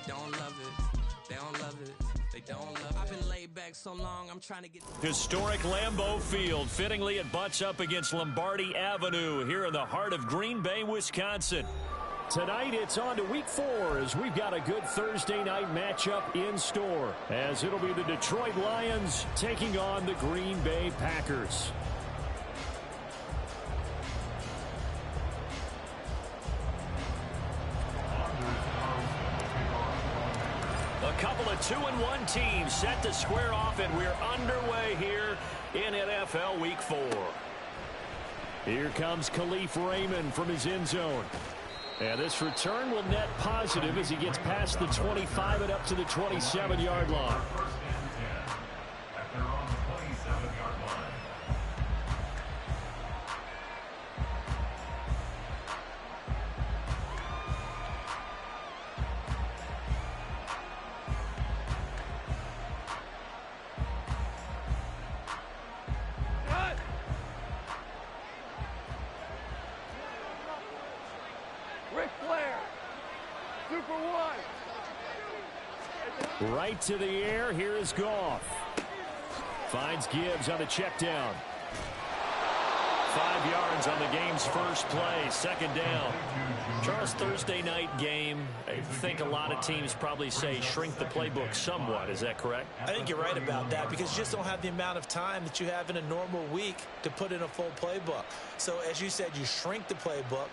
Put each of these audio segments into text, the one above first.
don't love it. They don't love it. They don't love it. I've been laid back so long, I'm trying to get... Historic Lambeau Field. Fittingly, it butts up against Lombardi Avenue here in the heart of Green Bay, Wisconsin. Tonight, it's on to Week 4 as we've got a good Thursday night matchup in store, as it'll be the Detroit Lions taking on the Green Bay Packers. A couple of 2-1 teams set to square off, and we're underway here in NFL Week 4. Here comes Khalif Raymond from his end zone. And this return will net positive as he gets past the 25 and up to the 27-yard line. Right to the air. Here is Goff. Finds Gibbs on the check down. 5 yards on the game's first play. Second down. Charles, Thursday night game. I think a lot of teams probably say shrink the playbook somewhat. Is that correct? I think you're right about that because you just don't have the amount of time that you have in a normal week to put in a full playbook. So as you said, you shrink the playbook.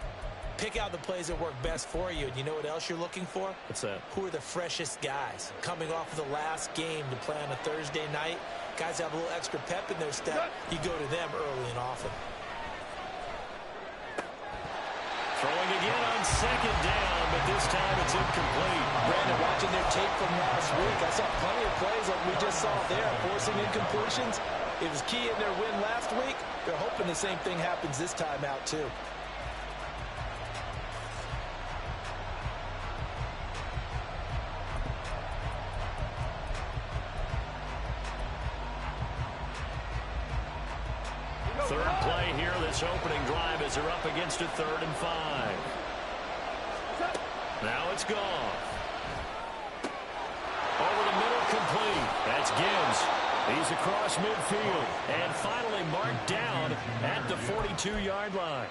Pick out the plays that work best for you. And you know what else you're looking for? What's that? Who are the freshest guys? Coming off of the last game to play on a Thursday night, guys have a little extra pep in their step. You go to them early and often. Throwing again on second down, but this time it's incomplete. Brandon, watching their tape from last week, I saw plenty of plays like we just saw there, forcing incompletions. It was key in their win last week. They're hoping the same thing happens this time out, too. Third play here, this opening drive as they're up against a 3rd and 5. Now it's Goff. Over the middle, complete. That's Gibbs. He's across midfield and finally marked down at the 42-yard line.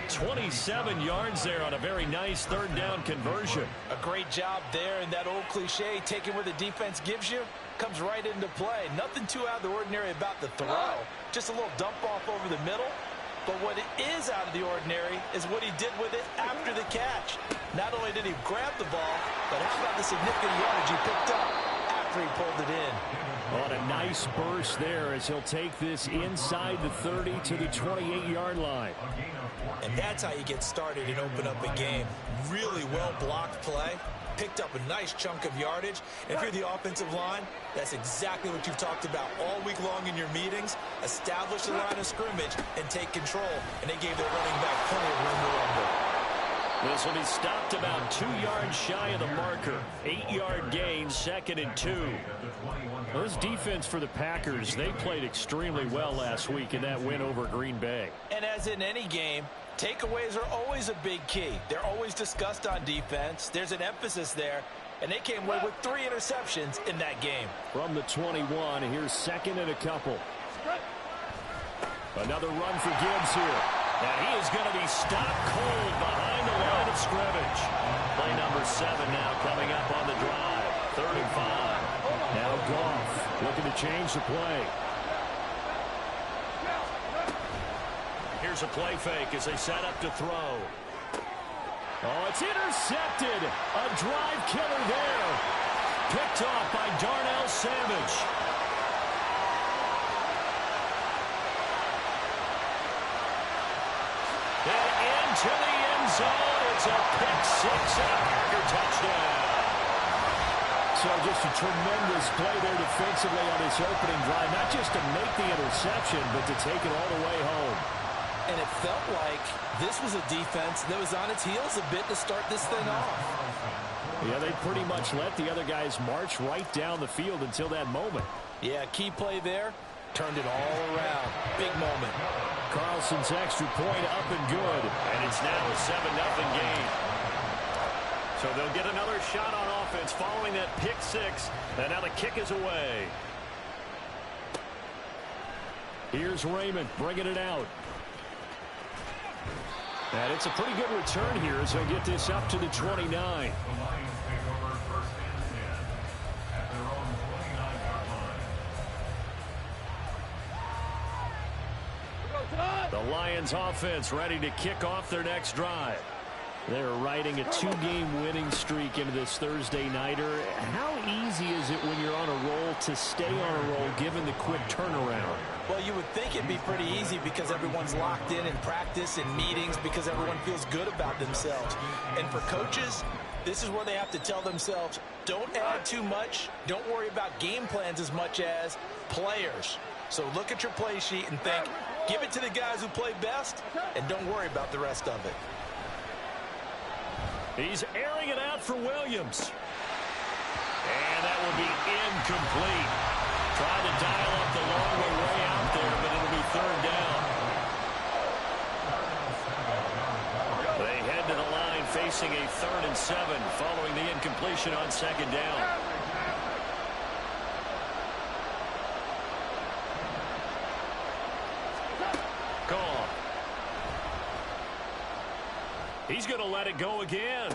27 yards there on a very nice 3rd down conversion. A great job there, and that old cliche, taking where the defense gives you, comes right into play. Nothing too out of the ordinary about the throw. Just a little dump off over the middle. But what is out of the ordinary is what he did with it after the catch. Not only did he grab the ball, but how about the significant yardage he picked up after he pulled it in. On a nice burst there as he'll take this inside the 30 to the 28-yard line. And that's how you get started and open up a game. Really well-blocked play. Picked up a nice chunk of yardage. And if you're the offensive line, that's exactly what you've talked about all week long in your meetings. Establish the line of scrimmage and take control. And they gave their running back plenty of room to rumble. This will be stopped about 2 yards shy of the marker. 8-yard gain, 2nd and 2. Well, this defense for the Packers, they played extremely well last week in that win over Green Bay. And as in any game, takeaways are always a big key. They're always discussed on defense. There's an emphasis there. And they came away with 3 interceptions in that game. From the 21, here's 2nd and a couple. Another run for Gibbs here. And he is going to be stopped cold behind the line of scrimmage. Play number 7 now coming up on the drive. 3rd and 5. Now Goff looking to change the play. Here's a play fake as they set up to throw. Oh, it's intercepted. A drive killer there. Picked off by Darnell Savage. And into the end zone. It's a pick 6 and a Packer touchdown. So just a tremendous play there defensively on this opening drive. Not just to make the interception, but to take it all the way home. And it felt like this was a defense that was on its heels a bit to start this thing off. Yeah, they pretty much let the other guys march right down the field until that moment. Yeah, key play there. Turned it all around. Big moment. Carlson's extra point up and good. And it's now a 7-0 game. So they'll get another shot on offense following that pick six. And now the kick is away. Here's Raymond bringing it out. And it's a pretty good return here as they get this up to the 29. The Lions offense ready to kick off their next drive. They're riding a two-game winning streak into this Thursday nighter. How easy is it when you're on a roll to stay on a roll given the quick turnaround? Well, you would think it'd be pretty easy because everyone's locked in practice and meetings because everyone feels good about themselves. And for coaches, this is where they have to tell themselves, don't add too much. Don't worry about game plans as much as players. So look at your play sheet and think, give it to the guys who play best, and don't worry about the rest of it. He's airing it out for Williams. And that will be incomplete. Try to dial up the long way out there, but it'll be third down. They head to the line facing a 3rd and 7 following the incompletion on 2nd down. Gone. He's going to let it go again.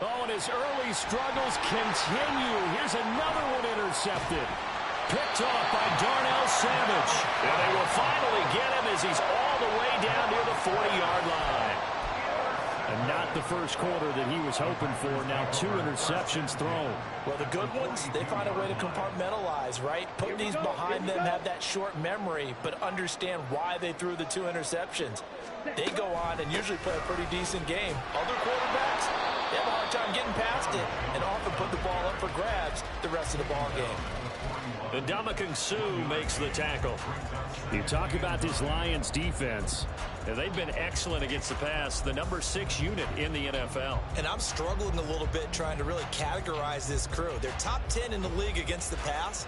Oh, and his early struggles continue. Here's another one intercepted. Picked off by Darnell Savage. And they will finally get him as he's all the way down near the 40-yard line. And not the first quarter that he was hoping for. Now 2 interceptions thrown. Well, the good ones, they find a way to compartmentalize, right? Put these behind them, have that short memory, but understand why they threw the 2 interceptions. They go on and usually play a pretty decent game. Other quarterbacks, they have a hard time getting past it and often put the ball up for grabs the rest of the ball game. And Ndamukong Suh makes the tackle. You talk about this Lions defense. And they've been excellent against the pass, the number 6 unit in the NFL. And I'm struggling a little bit trying to really categorize this crew. They're top 10 in the league against the pass,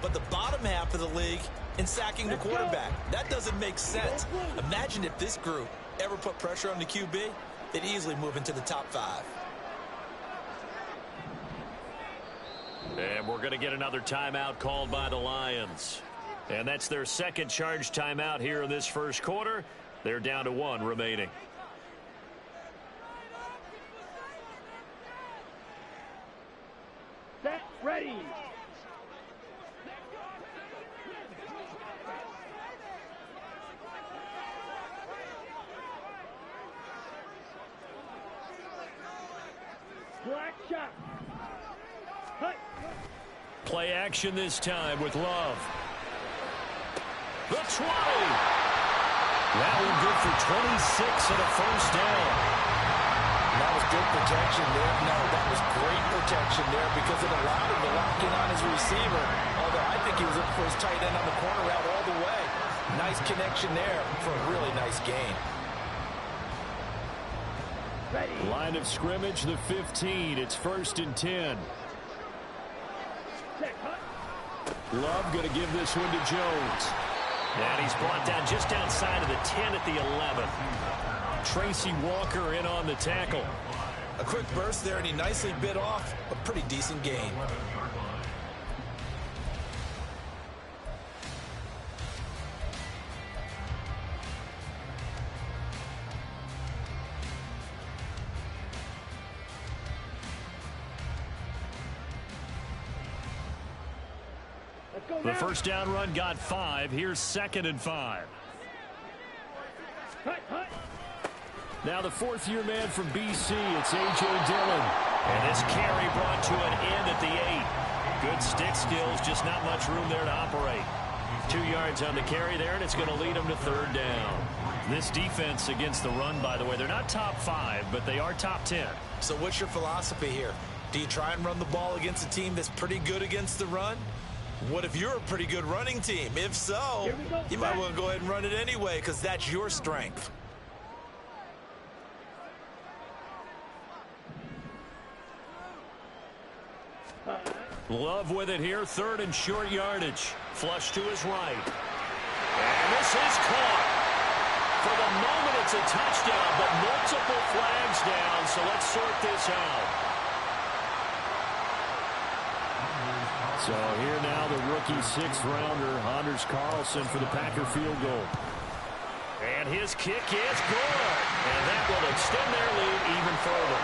but the bottom half of the league in sacking the quarterback. That doesn't make sense. Imagine if this group ever put pressure on the QB, they'd easily move into the top 5. And we're going to get another timeout called by the Lions. And that's their second charge timeout here in this first quarter. They're down to 1 remaining. Set, ready. Black shot. Cut. Play action this time with Love. The 20. That one good for 26 and a first down. That was good protection there. No, that was great protection there because it allowed him to lock in on his receiver. Although I think he was looking for his tight end on the corner route all the way. Nice connection there for a really nice gain. Ready. Line of scrimmage, the 15. It's 1st and 10. Set, cut. Love going to give this one to Jones. And he's brought down just outside of the 10 at the 11. Tracy Walker in on the tackle. A quick burst there, and he nicely bit off a pretty decent gain. The first down run got 5. Here's 2nd and 5. Cut, cut. Now the 4th-year man from BC, it's A.J. Dillon. And this carry brought to an end at the 8. Good stick skills, just not much room there to operate. 2 yards on the carry there, and it's going to lead them to 3rd down. This defense against the run, by the way, they're not top 5, but they are top 10. So what's your philosophy here? Do you try and run the ball against a team that's pretty good against the run? What if you're a pretty good running team? If so, you might want to go ahead and run it anyway because that's your strength. Love with it here, 3rd and short yardage. Flush to his right. And this is caught. For the moment, it's a touchdown, but multiple flags down, so let's sort this out. So here now the rookie sixth-rounder, Anders Carlson, for the Packer field goal. And his kick is good. And that will extend their lead even further.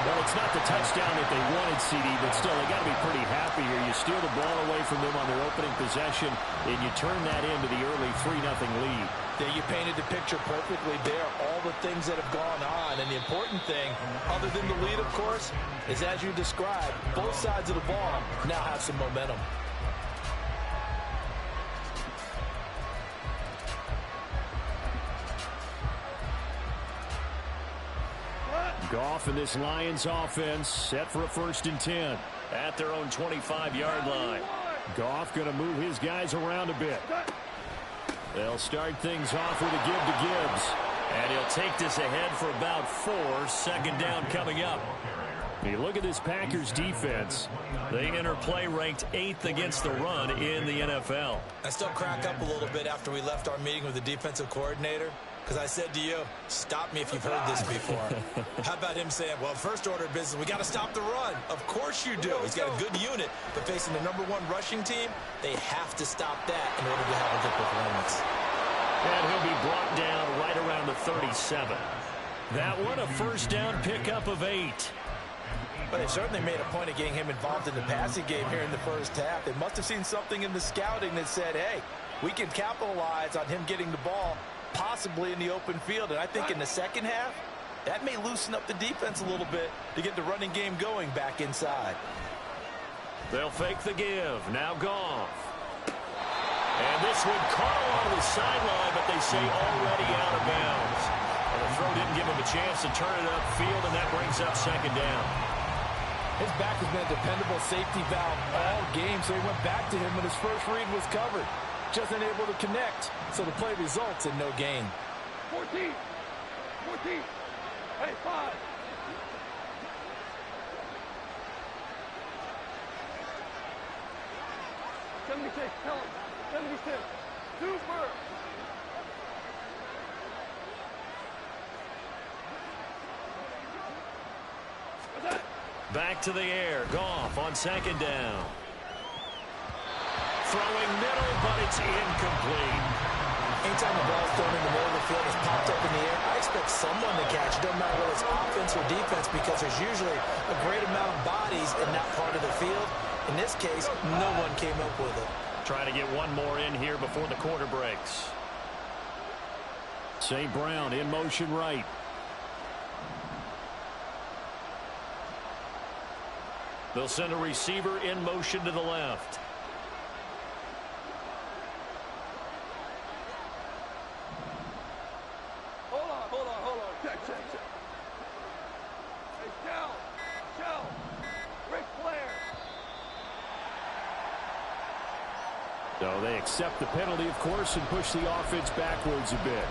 Well, it's not the touchdown that they wanted, CD, but still, they got to be pretty happy here. You steal the ball away from them on their opening possession, and you turn that into the early 3-0 lead. Yeah, you painted the picture perfectly there, all the things that have gone on. And the important thing, other than the lead, of course, is as you described, both sides of the ball now have some momentum. Goff and this Lions offense set for a 1st and 10 at their own 25-yard line. Goff going to move his guys around a bit. They'll start things off with a give to Gibbs. And he'll take this ahead for about 4. 2nd down coming up. You look at this Packers defense. They enter play ranked 8th against the run in the NFL. I still crack up a little bit after we left our meeting with the defensive coordinator. Because I said to you, stop me if you've heard this before. How about him saying, well, first order of business, we got to stop the run. Of course you do. He's got a good unit, but facing the #1 rushing team, they have to stop that in order to have a good performance. And he'll be brought down right around the 37. That one, a 1st down pickup of 8. But they certainly made a point of getting him involved in the passing game here in the first half. They must have seen something in the scouting that said, hey, we can capitalize on him getting the ball possibly in the open field. And I think in the second half, that may loosen up the defense a little bit to get the running game going back inside. They'll fake the give. Now Goff. And this would call on the sideline, but they say already out of bounds. And the throw didn't give him a chance to turn it upfield, and that brings up 2nd down. His back has been a dependable safety valve all game, so he went back to him when his first read was covered. Just unable to connect, so the play results in no gain. 14. Hey, 5. Tell him. 76. Super. Back to the air. Goff on 2nd down. Throwing middle, but it's incomplete. Anytime the ball's thrown in the middle of the field, it's popped up in the air, I expect someone to catch it, no matter whether it's offense or defense, because there's usually a great amount of bodies in that part of the field. In this case, no one came up with it. Trying to get one more in here before the quarter breaks. St. Brown in motion right. They'll send a receiver in motion to the left. Hold on. Check. Hey, Shell. Ric Flair. So they accept the penalty, of course, and push the offense backwards a bit.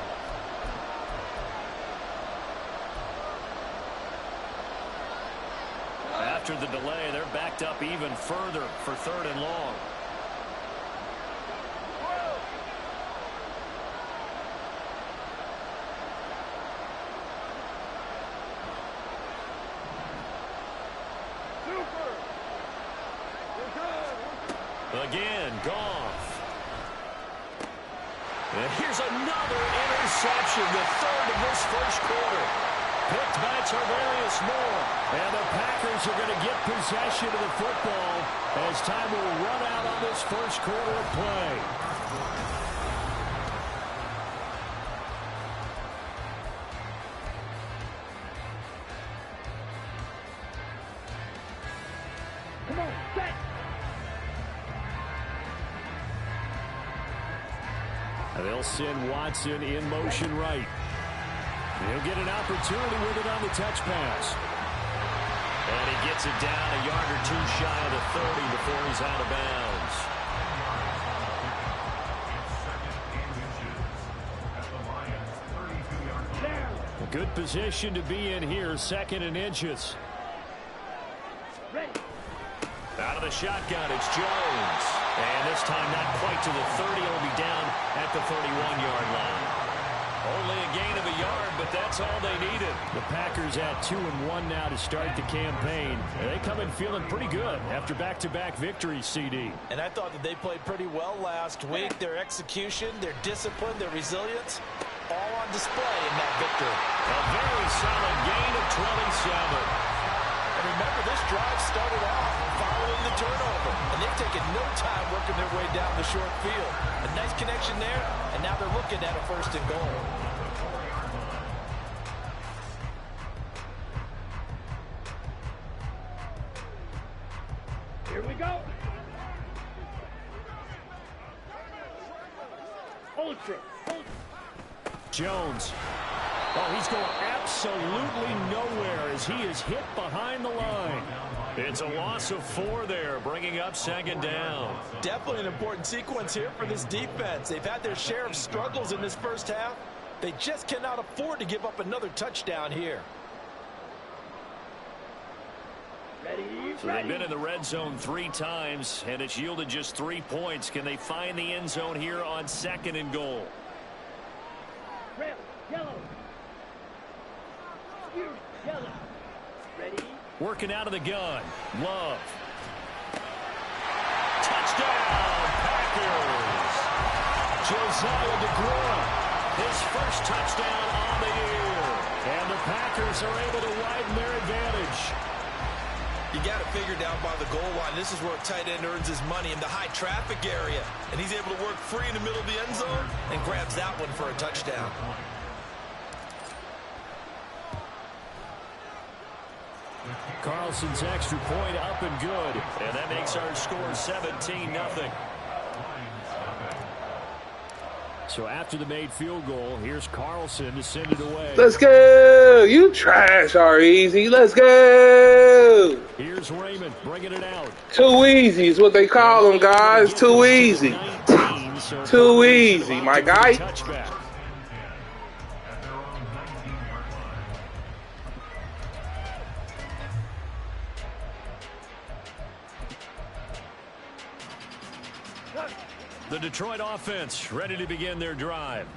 After the delay, they're backed up even further for 3rd and long. Again, Goff. And here's another interception, the 3rd of this first quarter. Picked by Tarvarius Moore. And the Packers are going to get possession of the football as time will run out on this first quarter of play. Come on, set. They'll send Watson in motion right. He'll get an opportunity with it on the touch pass. And he gets it down a yard or two shy of the 30 before he's out of bounds. A good position to be in here, 2nd and inches. Out of the shotgun, it's Jones. And this time not quite to the 30. He'll be down at the 31-yard line. Only a gain of a yard, but that's all they needed. The Packers at 2-1 now to start the campaign. They come in feeling pretty good after back-to-back victories, CD. And I thought that they played pretty well last week. Their execution, their discipline, their resilience, all on display in that victory. A very solid gain of 27. And remember, this drive started off following the turnover. And they've taken no time working their way down the short field. A nice connection there, and now they're looking at a 1st and goal. Here we go. Ultra. Jones. Oh, he's going absolutely nowhere as he is hit behind the line. It's a loss of 4 there, bringing up 2nd down. Definitely an important sequence here for this defense. They've had their share of struggles in this first half. They just cannot afford to give up another touchdown here. So they've been in the red zone 3 times, and it's yielded just 3 points. Can they find the end zone here on 2nd and goal? Red, yellow. Yellow. Ready? Working out of the gun. Love. Touchdown, Packers. Josiah DeGrom, his first touchdown on the year. And the Packers are able to widen their advantage. You got to figure down by the goal line. This is where a tight end earns his money, in the high traffic area. And he's able to work free in the middle of the end zone and grabs that one for a touchdown. Carlson's extra point up and good. And that makes our score 17-0. So after the made field goal, here's Carlson to send it away. Let's go! You trash, R-Easy. Let's go! Here's Raymond bringing it out. Too easy is what they call them, guys. Too easy. Too easy, my guy. Touchback. The Detroit offense ready to begin their drive.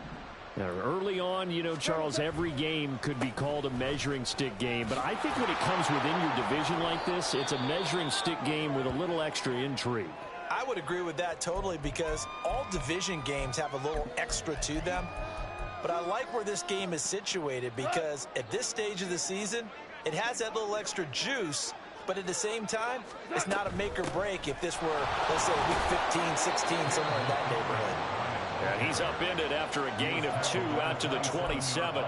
Now, early on, you know, Charles, every game could be called a measuring stick game. But I think when it comes within your division like this, it's a measuring stick game with a little extra intrigue. I would agree with that totally, because all division games have a little extra to them. But I like where this game is situated, because at this stage of the season, it has that little extra juice. But at the same time, it's not a make or break if this were, let's say, week 15, 16, somewhere in that neighborhood. And he's upended after a gain of 2 out to the 27.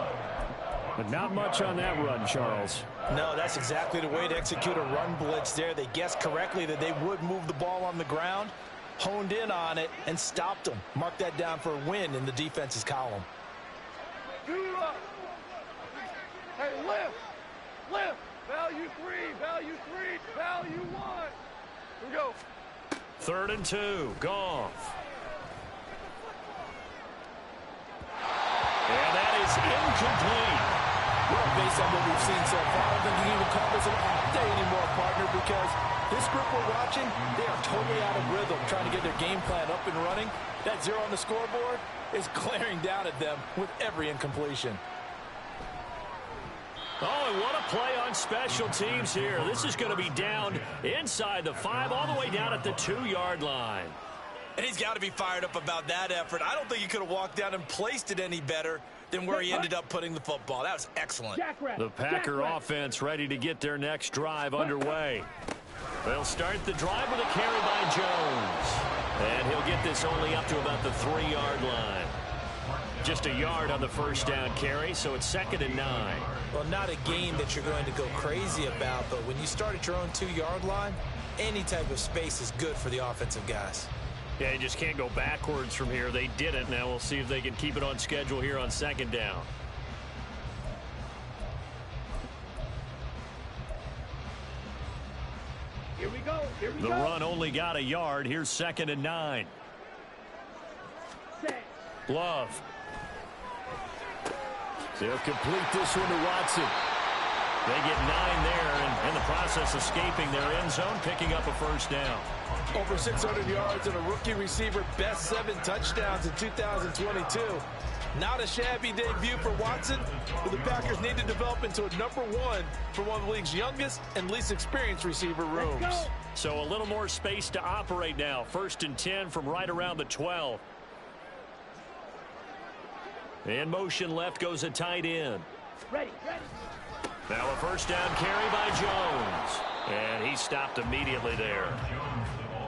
But not much on that run, Charles. No, that's exactly the way to execute a run blitz there. They guessed correctly that they would move the ball on the ground, honed in on it, and stopped them. Mark that down for a win in the defense's column. Hey, lift. Lift. Value 3. Value 3. Value 1. Here we go. 3rd and 2. Goff. And that is incomplete. Well, based on what we've seen so far, I don't think you can even call this an off day anymore, partner, because this group we're watching, they are totally out of rhythm, trying to get their game plan up and running. That 0 on the scoreboard is glaring down at them with every incompletion. Oh, and what a play on special teams here. This is going to be down inside the 5, all the way down at the 2-yard line. And he's got to be fired up about that effort. I don't think he could have walked down and placed it any better than where he ended up putting the football. That was excellent. The Packer offense ready to get their next drive underway. They'll start the drive with a carry by Jones. And he'll get this only up to about the 3-yard line. Just a yard on the first down carry, so it's 2nd and 9. Well, not a game that you're going to go crazy about, but when you start at your own 2-yard line, any type of space is good for the offensive guys. Yeah, you just can't go backwards from here. They didn't. Now we'll see if they can keep it on schedule here on 2nd down. Here we go. Here we The go. run only got a yard. Here's 2nd and 9. Set. Love. They'll complete this one to Watson. They get 9 there, and in the process escaping their end zone, picking up a first down. Over 600 yards and a rookie receiver, best 7 touchdowns in 2022. Not a shabby debut for Watson, but the Packers need to develop into a #1 for one of the league's youngest and least experienced receiver rooms. So a little more space to operate now. 1st and 10 from right around the 12. In motion left goes a tight end. Ready. Now a first down carry by Jones. And he stopped immediately there.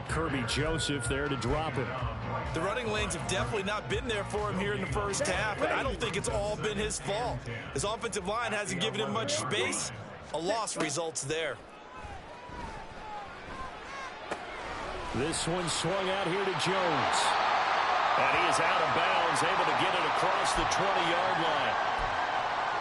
Kirby Joseph there to drop him. The running lanes have definitely not been there for him here in the first half, but I don't think it's all been his fault. His offensive line hasn't given him much space. A loss results there. This one swung out here to Jones. And he is out of bounds, able to get it across the 20-yard line.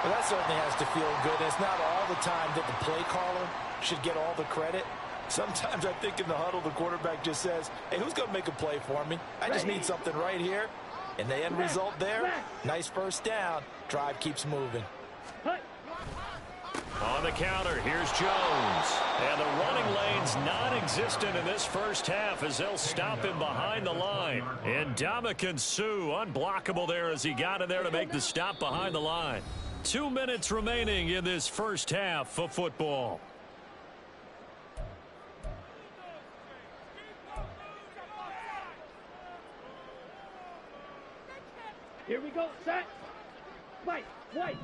Well, that certainly has to feel good. It's not all the time that the play caller should get all the credit. Sometimes I think in the huddle, the quarterback just says, hey, who's going to make a play for me? I just need something right here. And the end result there, nice first down. Drive keeps moving. On the counter, here's Jones. And the running lane's non-existent in this first half as they'll stop him behind the line. And Ndamukong Suh, unblockable there as he got in there to make the stop behind the line. 2 minutes remaining in this first half of football. Here we go. Set. Fight. White.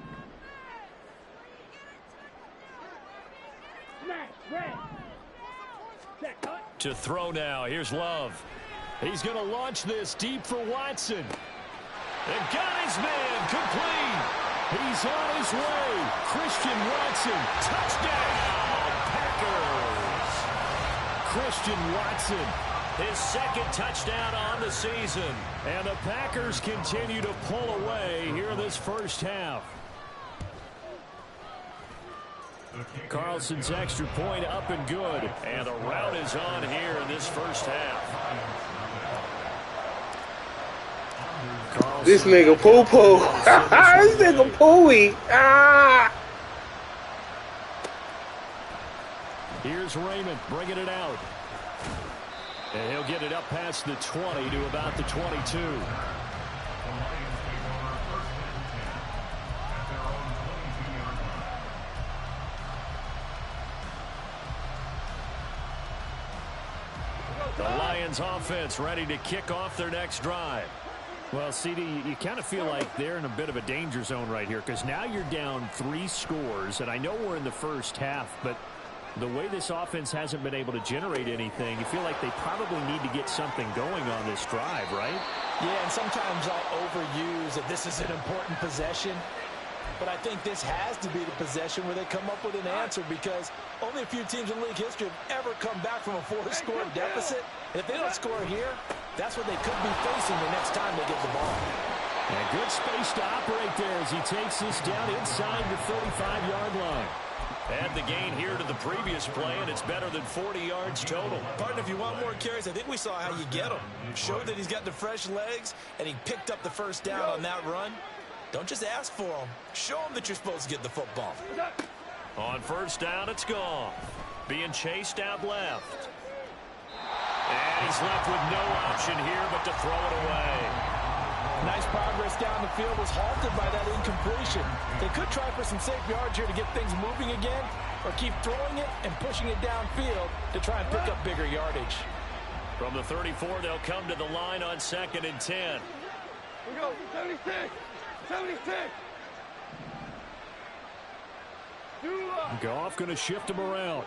Smash. Red. Set. Cut. To throw now. Here's Love. He's going to launch this deep for Watson. And got his man complete. He's on his way. Christian Watson. Touchdown. Packers. Christian Watson. His second touchdown on the season. And the Packers continue to pull away here in this first half. Carlson's extra point up and good. And the rout is on here in this first half. Carlson, This nigga poo-poo. This nigga pooey. Ah. Here's Raymond bringing it out. And he'll get it up past the 20 to about the 22. The Lions offense ready to kick off their next drive. Well, CD, you kind of feel like they're in a bit of a danger zone right here because now you're down 3 scores, and I know we're in the first half, but the way this offense hasn't been able to generate anything, you feel like they probably need to get something going on this drive, right? Yeah, and sometimes I'll overuse that this is an important possession. But I think this has to be the possession where they come up with an answer because only a few teams in league history have ever come back from a 4-score deficit. And if they don't score here, that's what they could be facing the next time they get the ball. And good space to operate there as he takes this down inside the 35-yard line. Add the gain here to the previous play, and it's better than 40 yards total. Partner, if you want more carries, I think we saw how you get them. Showed that he's got the fresh legs, and he picked up the first down on that run. Don't just ask for them. Show them that you're supposed to get the football. On first down, it's Goff. Being chased out left. And he's left with no option here but to throw it away. Nice progress down the field was halted by that incompletion. They could try for some safe yards here to get things moving again, or keep throwing it and pushing it downfield to try and pick up bigger yardage. From the 34, they'll come to the line on 2nd and 10. Here we go. 76. 76. Goff going to shift him around.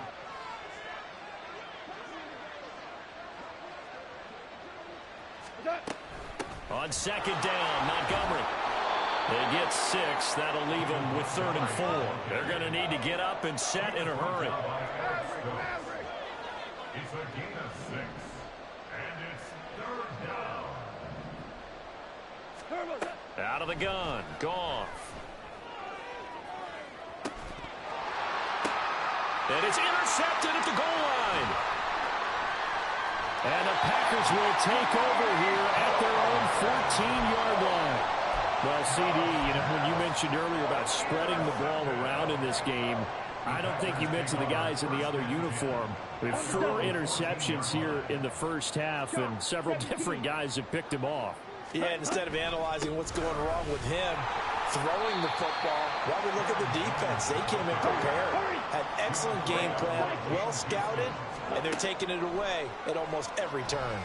On 2nd down, Montgomery. They get 6. That'll leave them with 3rd and 4. They're going to need to get up and set in a hurry. It's a gain of 6, and it's 3rd down. Out of the gun, Goff. And it's intercepted at the goal line. And the Packers will take over here at their own 14-yard line. Well, CD, when you mentioned earlier about spreading the ball around in this game, I don't think you mentioned the guys in the other uniform. We have 4 interceptions here in the first half, and several different guys have picked them off. Yeah, instead of analyzing what's going wrong with him throwing the football, while we look at the defense, they came in prepared, had excellent game plan, well scouted, and they're taking it away at almost every turn.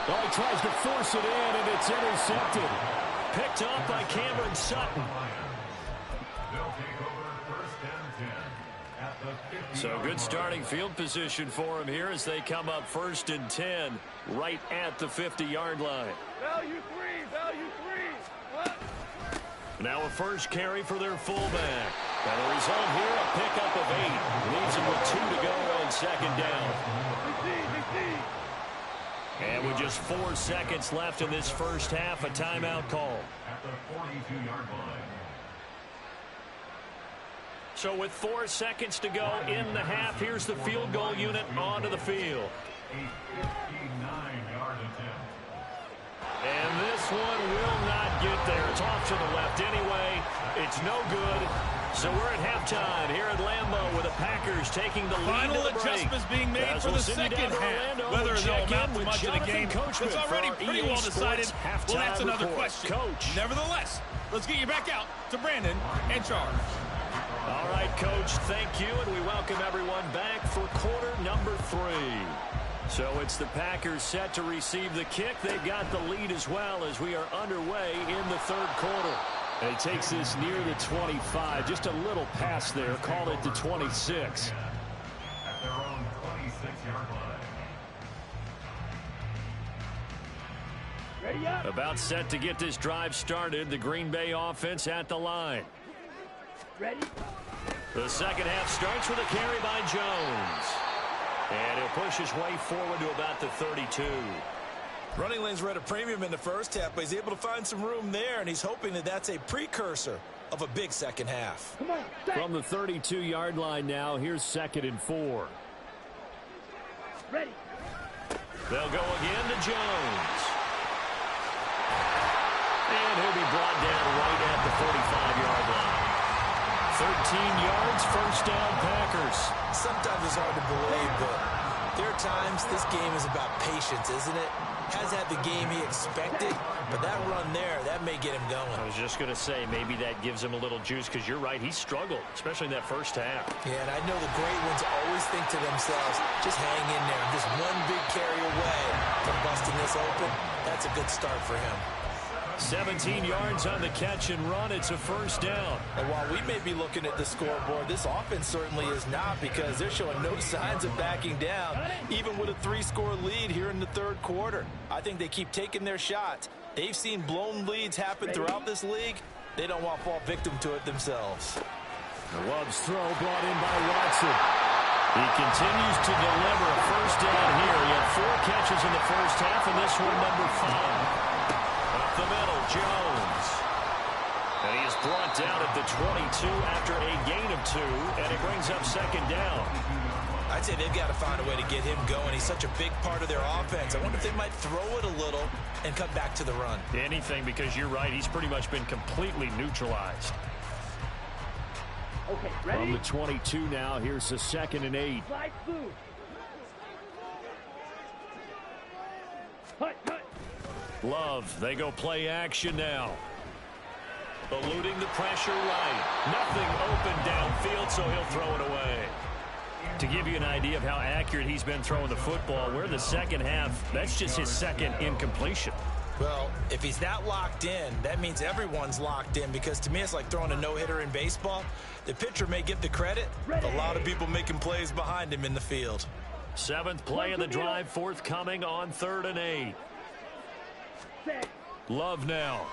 Oh, he tries to force it in, and it's intercepted. Picked up by Cameron Sutton. They'll take over first and 10 at the 50. So good starting field position for him here as they come up first and 10 right at the 50-yard line. Value three, value three. What? Now a first carry for their fullback. And the result here, a pickup of 8. Leaves them with 2 to go on second down. And with just 4 seconds left in this first half, a timeout call. At the 42-yard line. So with 4 seconds to go in the half, here's the field goal unit onto the field. A 59-yard attempt. And this one will not get there. It's off to the left anyway. It's no good. So we're at halftime here at Lambeau with the Packers taking the lead. Final adjustments being made for the second half. Whether they'll amount to much of the game, it's already pretty well decided. Well, that's another question. Coach. Nevertheless, let's get you back out to Brandon and Charles. All right, Coach, thank you, and we welcome everyone back for quarter number 3. So it's the Packers set to receive the kick. They've got the lead as well as we are underway in the third quarter. And he takes this near the 25, just a little pass there, call it the 26. At their own 26-yard line. Ready up. About set to get this drive started, the Green Bay offense at the line. Ready. The second half starts with a carry by Jones. And he'll push his way forward to about the 32. Running lanes were at a premium in the first half, but he's able to find some room there, and he's hoping that that's a precursor of a big second half. Come on. From the 32-yard line now, here's 2nd and 4. Ready. They'll go again to Jones. And he'll be brought down right at the 45-yard line. 13 yards, first down, Packers. Sometimes it's hard to believe, but there are times this game is about patience, isn't it? Has had the game he expected, but that run there, that may get him going. I was just going to say, maybe that gives him a little juice, because you're right, he struggled, especially in that first half. Yeah, and I know the great ones always think to themselves, just hang in there. Just one big carry away from busting this open. That's a good start for him. 17 yards on the catch and run. It's a first down. And while we may be looking at the scoreboard, this offense certainly is not, because they're showing no signs of backing down, even with a 3-score lead here in the third quarter. I think they keep taking their shots. They've seen blown leads happen throughout this league. They don't want to fall victim to it themselves. Love's throw brought in by Watson. He continues to deliver a first down here. He had 4 catches in the first half, and this one number 5. The middle, Jones. And he is brought down at the 22 after a gain of 2, and it brings up second down. I'd say they've got to find a way to get him going. He's such a big part of their offense. I wonder if they might throw it a little and cut back to the run. Anything, because you're right, he's pretty much been completely neutralized. Okay, ready? From the 22 now, here's the 2nd and 8. Slide through. Hut, hut. Love, they go play action now. Eluding the pressure right. Nothing open downfield, so he'll throw it away. To give you an idea of how accurate he's been throwing the football, we're in the second half. That's just his second incompletion. Well, if he's that locked in, that means everyone's locked in, because to me it's like throwing a no-hitter in baseball. The pitcher may get the credit, a lot of people making plays behind him in the field. 7th play of the drive forthcoming on 3rd and 8. Love now.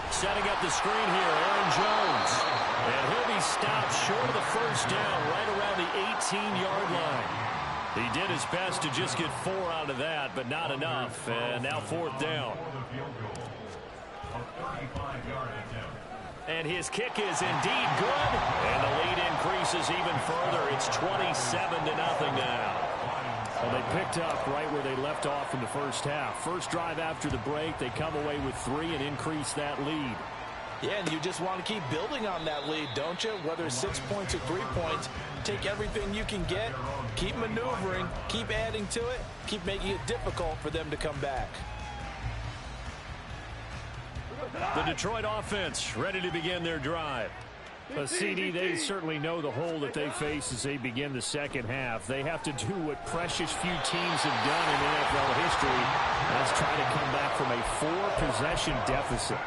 Setting up the screen here, Aaron Jones. And he'll be stopped short of the first down right around the 18-yard line. He did his best to just get 4 out of that, but not enough. And now 4th down. And his kick is indeed good. And the lead increases even further. It's 27-0 now. Well, they picked up right where they left off in the first half. First drive after the break, they come away with 3 and increase that lead. Yeah, and you just want to keep building on that lead, don't you? Whether it's 6 points or 3 points, take everything you can get, keep maneuvering, keep adding to it, keep making it difficult for them to come back. The Detroit offense ready to begin their drive. CD, they certainly know the hole that they face as they begin the second half. They have to do what precious few teams have done in NFL history. That's try to come back from a 4-possession deficit.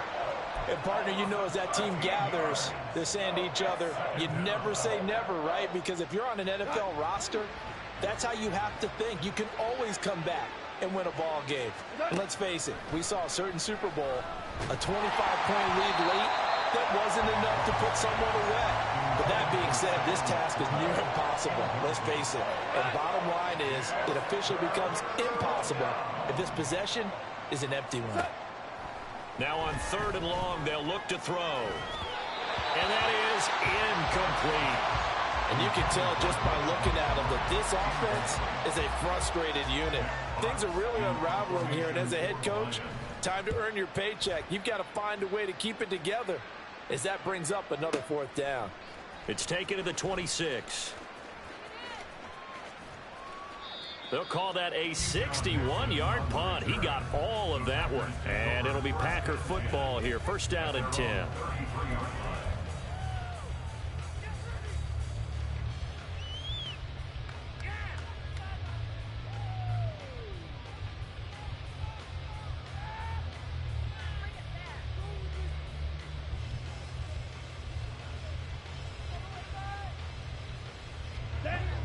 And, partner, you know as that team gathers, they're saying to each other, you never say never, right? Because if you're on an NFL roster, that's how you have to think. You can always come back and win a ball game. And let's face it, we saw a certain Super Bowl, a 25-point lead late, that wasn't enough to put someone away. But that being said, this task is near impossible. Let's face it. And bottom line is, it officially becomes impossible if this possession is an empty one. Now on 3rd and long, they'll look to throw. And that is incomplete. And you can tell just by looking at them that this offense is a frustrated unit. Things are really unraveling here. And as a head coach, time to earn your paycheck. You've got to find a way to keep it together as that brings up another 4th down. It's taken to the 26. They'll call that a 61-yard punt. He got all of that one. And it'll be Packer football here. 1st down and 10.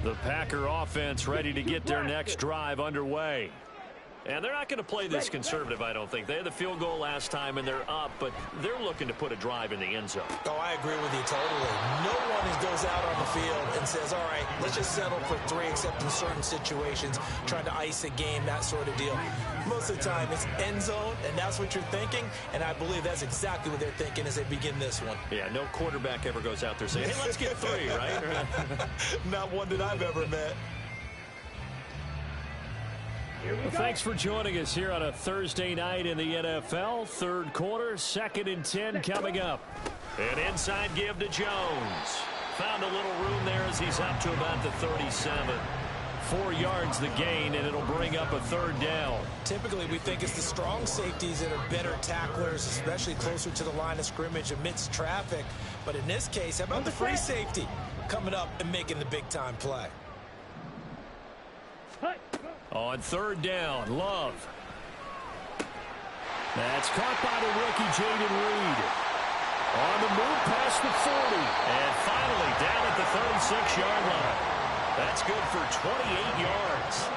The Packer offense ready to get their next drive underway. And they're not going to play this conservative, I don't think. They had the field goal last time, and they're up, but they're looking to put a drive in the end zone. Oh, I agree with you totally. No one goes out on the field and says, all right, let's just settle for 3, except in certain situations, trying to ice a game, that sort of deal. Most of the time, it's end zone, and that's what you're thinking, and I believe that's exactly what they're thinking as they begin this one. Yeah, no quarterback ever goes out there saying, hey, let's get 3, right? Not one that I've ever met. Well, thanks for joining us here on a Thursday night in the NFL. 3rd quarter, 2nd and 10 coming up. An inside give to Jones. Found a little room there as he's up to about the 37. 4 yards the gain, and it'll bring up a 3rd down. Typically, we think it's the strong safeties that are better tacklers, especially closer to the line of scrimmage amidst traffic. But in this case, how about the free safety coming up and making the big-time play? On 3rd down, Love. That's caught by the rookie, Jaden Reed. On the move past the 40. And finally down at the 36-yard line. That's good for 28 yards.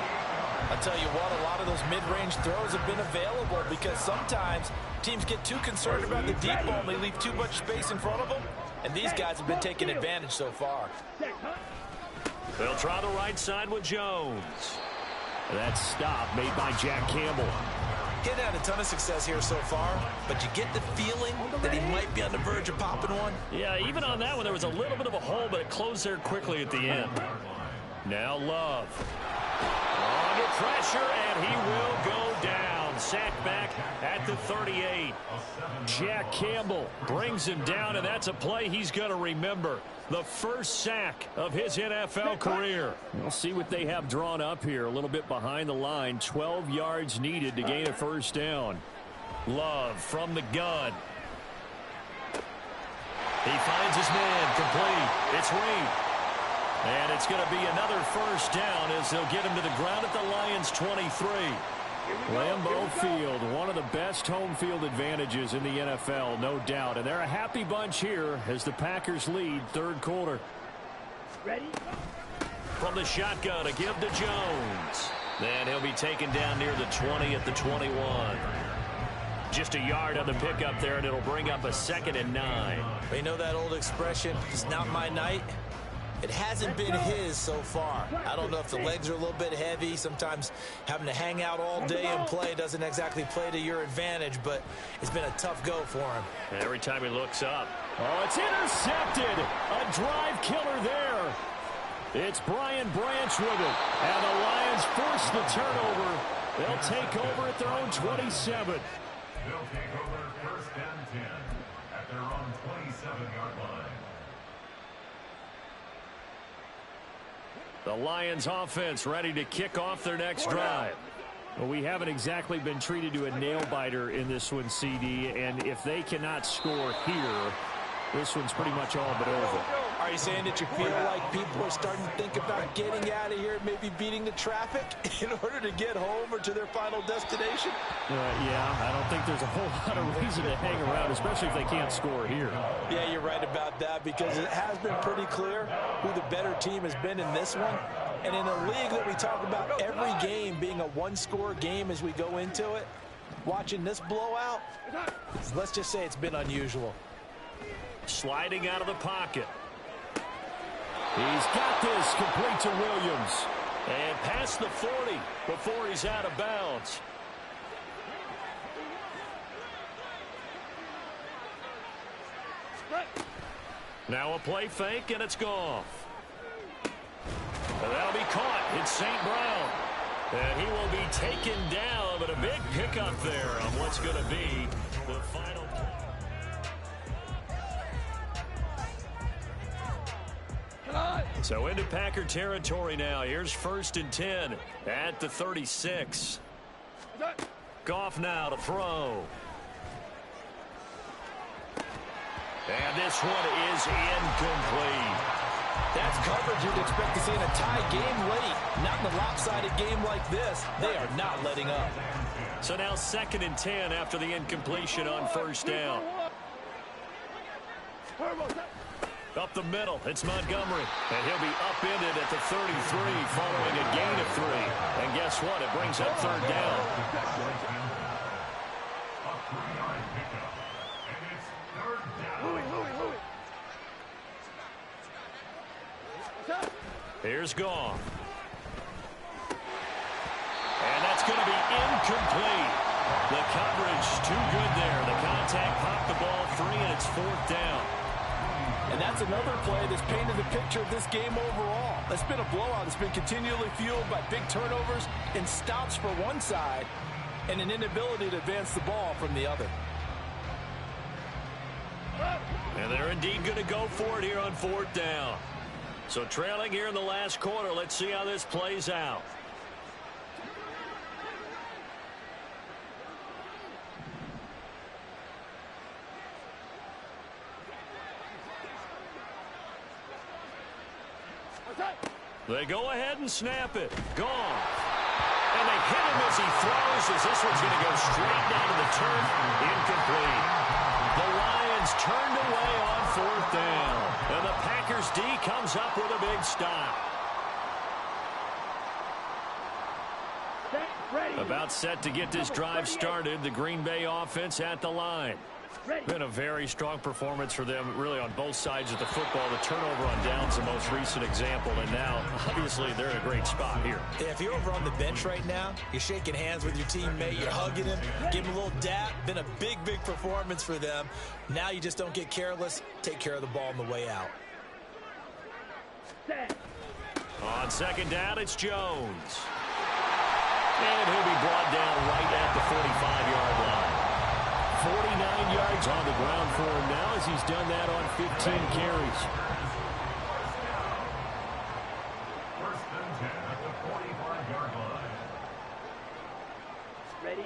I'll tell you what, a lot of those mid-range throws have been available because sometimes teams get too concerned about the deep ball and they leave too much space in front of them. And these guys have been taking advantage so far. They'll try the right side with Jones. That stop made by Jack Campbell. He's had a ton of success here so far, but you get the feeling that he might be on the verge of popping one. Yeah, even on that one, there was a little bit of a hole, but it closed there quickly at the end. Now Love. Under pressure, and he will go down. Sacked back at the 38. Jack Campbell brings him down, and that's a play he's going to remember. The first sack of his NFL career. We'll see what they have drawn up here. A little bit behind the line. 12 yards needed to gain a 1st down. Love from the gun. He finds his man complete. It's Reed. And it's going to be another 1st down as they'll get him to the ground at the Lions' 23. Lambeau Field, one of the best home field advantages in the NFL, no doubt. And they're a happy bunch here as the Packers lead 3rd quarter. Ready? From the shotgun, a give to Jones. Then he'll be taken down near the 20 at the 21. Just a yard on the pickup there, and it'll bring up a 2nd and 9. You know that old expression, it's not my night? It hasn't been his so far. I don't know if the legs are a little bit heavy. Sometimes having to hang out all day and play doesn't exactly play to your advantage, but it's been a tough go for him. And every time he looks up. Oh, it's intercepted. A drive killer there. It's Brian Branch with it. And the Lions force the turnover. They'll take over at their own 27. They'll take over 1st and 10 at their own 27-yard line. The Lions offense ready to kick off their next drive. Well, we haven't exactly been treated to a nail-biter in this one, CD, and if they cannot score here, this one's pretty much all but over. Are you saying that you feel like people are starting to think about getting out of here, maybe beating the traffic in order to get home or to their final destination? Yeah, I don't think there's a whole lot of reason to hang around, especially if they can't score here. Yeah, you're right about that, because it has been pretty clear who the better team has been in this one. And in a league that we talk about every game being a one-score game as we go into it, watching this blowout, let's just say it's been unusual. Sliding out of the pocket. He's got this, complete to Williams. And past the 40 before he's out of bounds. Now a play fake, and it's gone. And that'll be caught. It's St. Brown. And he will be taken down, but a big pickup there on what's going to be the final play. So into Packer territory now. Here's 1st and 10 at the 36. Goff now to throw. And this one is incomplete. That's coverage you'd expect to see in a tie game late. Not in a lopsided game like this. They are not letting up. So now 2nd and 10 after the incompletion on 1st down. Up the middle, it's Montgomery. And he'll be upended at the 33 following a gain of 3. And guess what? It brings up 3rd down. A 3-yard pickup. And it's 3rd down. Here's Goff. And that's going to be incomplete. The coverage too good there. The contact popped the ball free, and it's 4th down. And that's another play that's painted the picture of this game overall. It's been a blowout. It's been continually fueled by big turnovers and stops for one side and an inability to advance the ball from the other. And they're indeed going to go for it here on 4th down. So trailing here in the last quarter. Let's see how this plays out. They go ahead and snap it. Gone. And they hit him as he throws, as this one's going to go straight down to the turf. Incomplete. The Lions turned away on 4th down. And the Packers D comes up with a big stop. About set to get this drive started. The Green Bay offense at the line. Been a very strong performance for them, really, on both sides of the football. The turnover on downs, the most recent example, and now, obviously, they're in a great spot here. If you're over on the bench right now, you're shaking hands with your teammate, you're hugging him, give him a little dap. Been a big, big performance for them. Now you just don't get careless. Take care of the ball on the way out. On 2nd down, it's Jones. And he'll be brought down right at the 45-yard line. 49 yards on the ground for him now, as he's done that on 15 carries. 1st and 10 at the 45-yard line. Ready?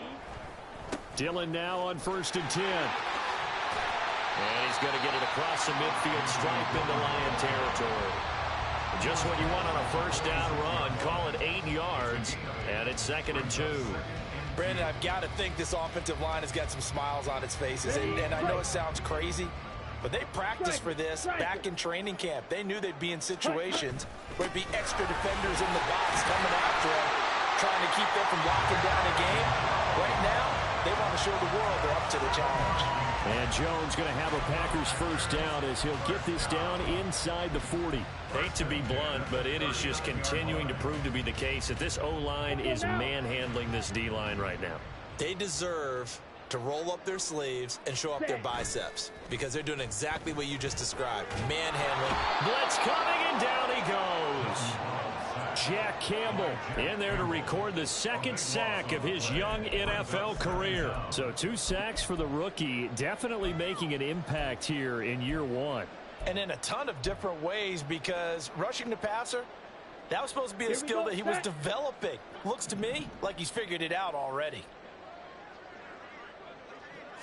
Dylan now on 1st and 10. And he's going to get it across the midfield stripe into Lion territory. Just what you want on a 1st down run. Call it 8 yards, and it's 2nd and 2. Brandon, I've got to think this offensive line has got some smiles on its faces. And I know it sounds crazy, but they practiced for this back in training camp. They knew they'd be in situations where there'd be extra defenders in the box coming after them, trying to keep them from locking down a game. Right now, they want to show the world they're up to the challenge. And Jones going to have a Packers 1st down as he'll get this down inside the 40. Hate to be blunt, but it is just continuing to prove to be the case that this O-line is manhandling this D-line right now. They deserve to roll up their sleeves and show up their biceps, because they're doing exactly what you just described. Manhandling. Blitz coming, and down he goes. Jack Campbell in there to record the second sack of his young NFL career. So 2 sacks for the rookie, definitely making an impact here in year 1. And in a ton of different ways, because rushing the passer, that was supposed to be a skill that he was developing. Looks to me like he's figured it out already.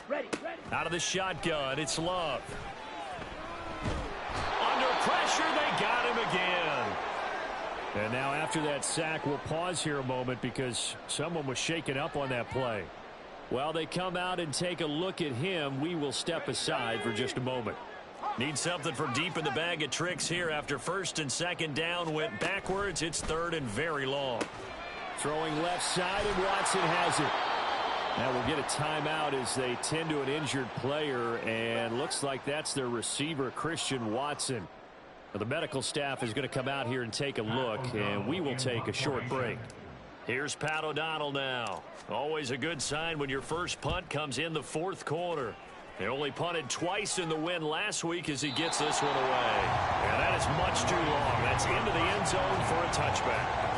Ready. Out of the shotgun, it's Love. Under pressure, they got him again. And now after that sack, we'll pause here a moment because someone was shaken up on that play. While they come out and take a look at him, we will step aside for just a moment. Need something from deep in the bag of tricks here after first and second down went backwards. It's third and very long. Throwing left side, and Watson has it. Now we'll get a timeout as they tend to an injured player, and looks like that's their receiver, Christian Watson. The medical staff is going to come out here and take a look, and we will take a short break. Here's Pat O'Donnell now. Always a good sign when your first punt comes in the fourth quarter. They only punted twice in the win last week as he gets this one away. And that is much too long. That's into the end zone for a touchback.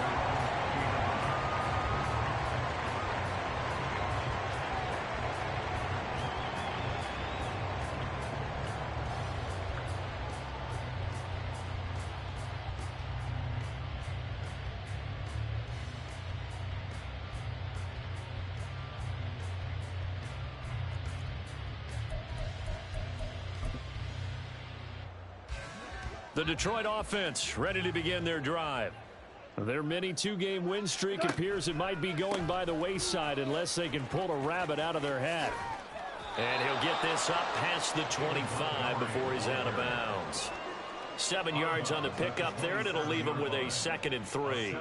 The Detroit offense ready to begin their drive. Their mini 2-game win streak appears it might be going by the wayside unless they can pull a rabbit out of their hat. And he'll get this up past the 25 before he's out of bounds. 7 yards on the pickup there, and it'll leave him with a 2nd and 3.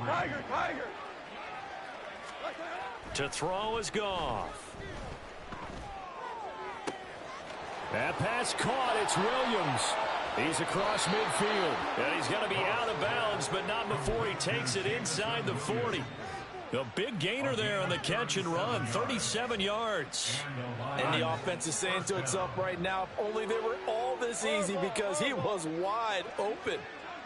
Tiger. To throw is Goff. That pass caught. It's Williams. He's across midfield. And he's going to be out of bounds, but not before he takes it inside the 40. A big gainer there on the catch and run. 37 yards. And the offense is saying to itself right now, if only they were all this easy, because he was wide open.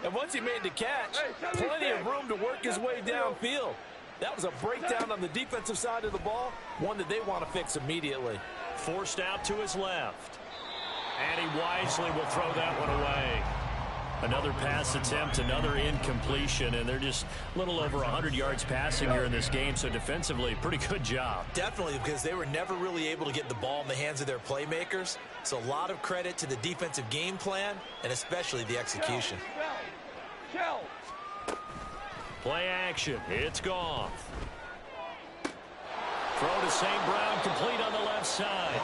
And once he made the catch, plenty of room to work his way downfield. That was a breakdown on the defensive side of the ball, one that they want to fix immediately. Forced out to his left. And he wisely will throw that one away. Another pass attempt, another incompletion, and they're just a little over 100 yards passing here in this game, so defensively, pretty good job. Definitely, because they were never really able to get the ball in the hands of their playmakers, so a lot of credit to the defensive game plan, and especially the execution. Play action. It's Goff. Throw to St. Brown, complete on the left side.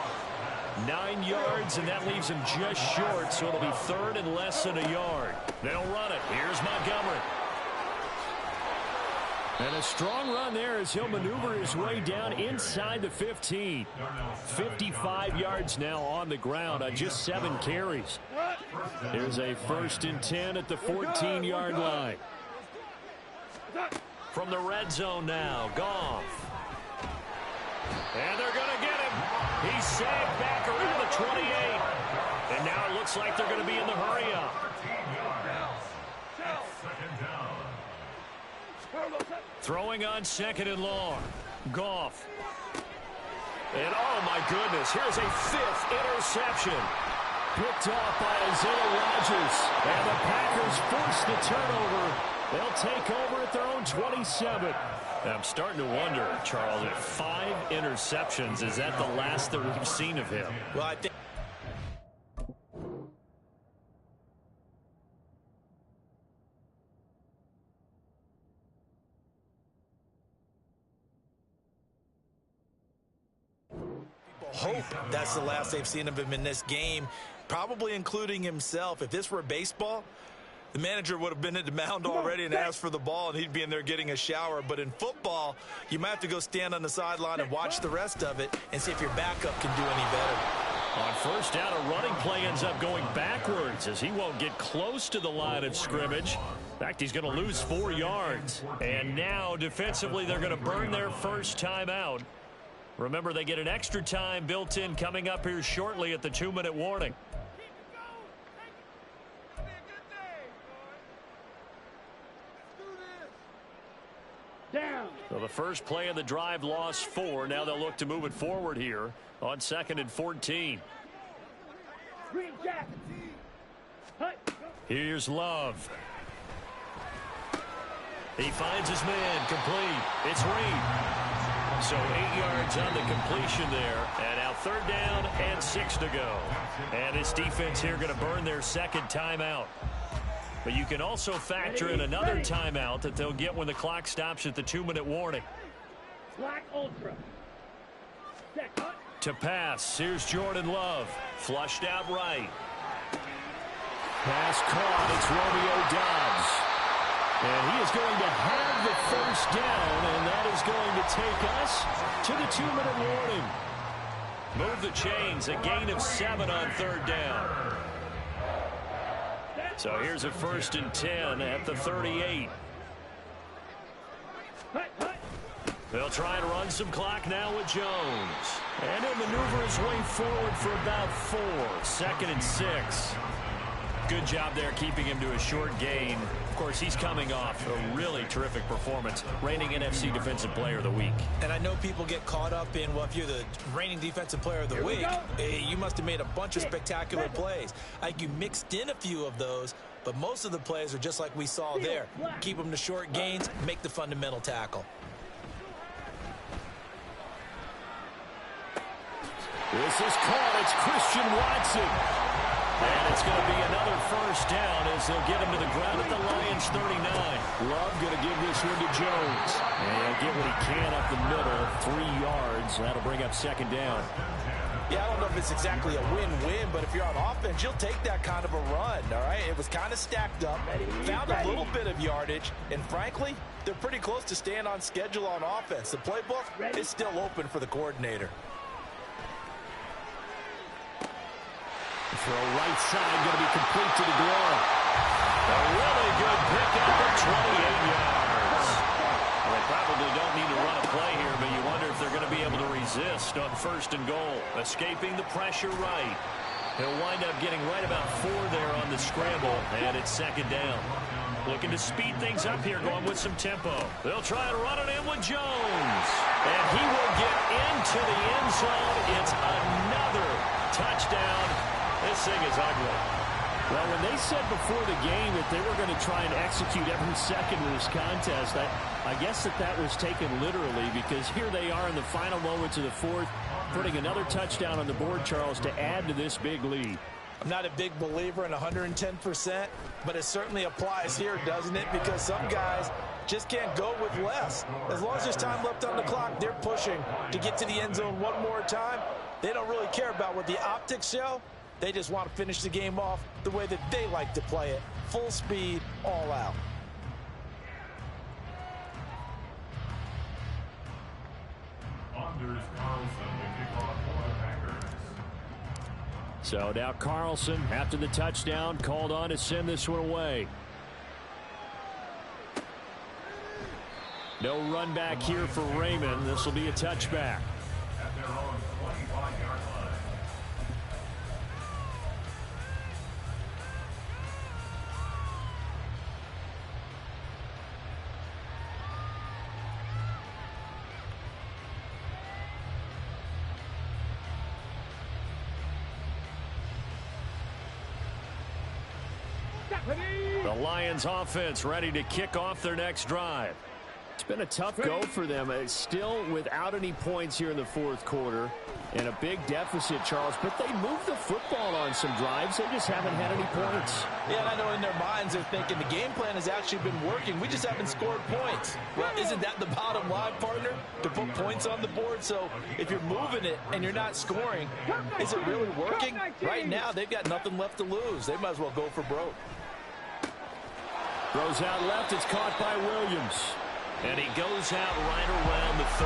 9 yards, and that leaves him just short, so it'll be third and less than a yard. They'll run it. Here's Montgomery. And a strong run there as he'll maneuver his way down inside the 15. 55 yards now on the ground on just 7 carries. Here's a 1st and 10 at the 14-yard line. From the red zone now, Goff. And they're going to get him. He's sagged back around the 28. And now it looks like they're going to be in the hurry-up. Throwing on 2nd and long. Goff. And oh my goodness, here's a 5th interception. Picked off by Isaiah Rodgers. And the Packers force the turnover. They'll take over at their own 27. I'm starting to wonder, Charles, if 5 interceptions, is that the last that we've seen of him? Well, I think hope that's the last they've seen of him in this game, probably including himself. If this were baseball, the manager would have been at the mound already and asked for the ball, and he'd be in there getting a shower. But in football, you might have to go stand on the sideline and watch the rest of it and see if your backup can do any better. On first down, a running play ends up going backwards as he won't get close to the line of scrimmage. In fact, he's going to lose 4 yards. And now, defensively, they're going to burn their first time out. Remember, they get an extra time built in coming up here shortly at the 2-minute warning. Well, the first play of the drive lost 4. Now they'll look to move it forward here on 2nd and 14. Here's Love. He finds his man, complete. It's Reed. So 8 yards on the completion there. And now 3rd down and 6 to go. And this defense here going to burn their second timeout. But you can also factor in another timeout that they'll get when the clock stops at the 2-minute warning. Black Ultra. To pass, here's Jordan Love. Flushed out right. Pass caught, it's Romeo Doubs. And he is going to have the first down, and that is going to take us to the 2-minute warning. Move the chains, a gain of 7 on 3rd down. So here's a 1st and 10 at the 38. They'll try and run some clock now with Jones. And he'll maneuver his way forward for about 4. 2nd and 6. Good job there keeping him to a short gain. Of course, he's coming off a really terrific performance. Reigning NFC Defensive Player of the Week. And I know people get caught up in, well, if you're the reigning Defensive Player of the Week, you must have made a bunch of spectacular plays. I think you mixed in a few of those, but most of the plays are just like we saw there. Keep them to short gains, make the fundamental tackle. This is caught. It's Christian Watson. And it's going to be another first down as they'll get him to the ground at the Lions 39. Love going to give this one to Jones. And he'll get what he can up the middle. 3 yards. That'll bring up 2nd down. Yeah, I don't know if it's exactly a win-win, but if you're on offense, you'll take that kind of a run, all right? It was kind of stacked up, found a little bit of yardage, and frankly, they're pretty close to staying on schedule on offense. The playbook is still open for the coordinator. Throw right side, going to be complete to the ground. A really good pickup of 28 yards. Well, they probably don't need to run a play here, but you wonder if they're going to be able to resist on 1st and goal. Escaping the pressure right. He'll wind up getting right about 4 there on the scramble, and it's 2nd down. Looking to speed things up here, going with some tempo. They'll try and run it in with Jones. And he will get into the end zone. It's another touchdown. This thing is ugly. Well, when they said before the game that they were going to try and execute every second of this contest, I guess that was taken literally, because here they are in the final moments of the 4th, putting another touchdown on the board, Charles, to add to this big lead. I'm not a big believer in 110%, but it certainly applies here, doesn't it? Because some guys just can't go with less. As long as there's time left on the clock, they're pushing to get to the end zone one more time. They don't really care about what the optics show. They just want to finish the game off the way that they like to play it. Full speed, all out. Anders Carlson to kick off for the Packers. So now Carlson, after the touchdown, called on to send this one away. No run back here for Raymond. This will be a touchback. At their own 25-yard line. The Lions offense ready to kick off their next drive. It's been a tough go for them. It's still without any points here in the 4th quarter and a big deficit, Charles. But they moved the football on some drives. They just haven't had any points. Yeah, and I know in their minds they're thinking the game plan has actually been working. We just haven't scored points. Well, isn't that the bottom line, partner? To put points on the board? So if you're moving it and you're not scoring, is it really working? Right now, they've got nothing left to lose. They might as well go for broke. Throws out left. It's caught by Williams. And he goes out right around the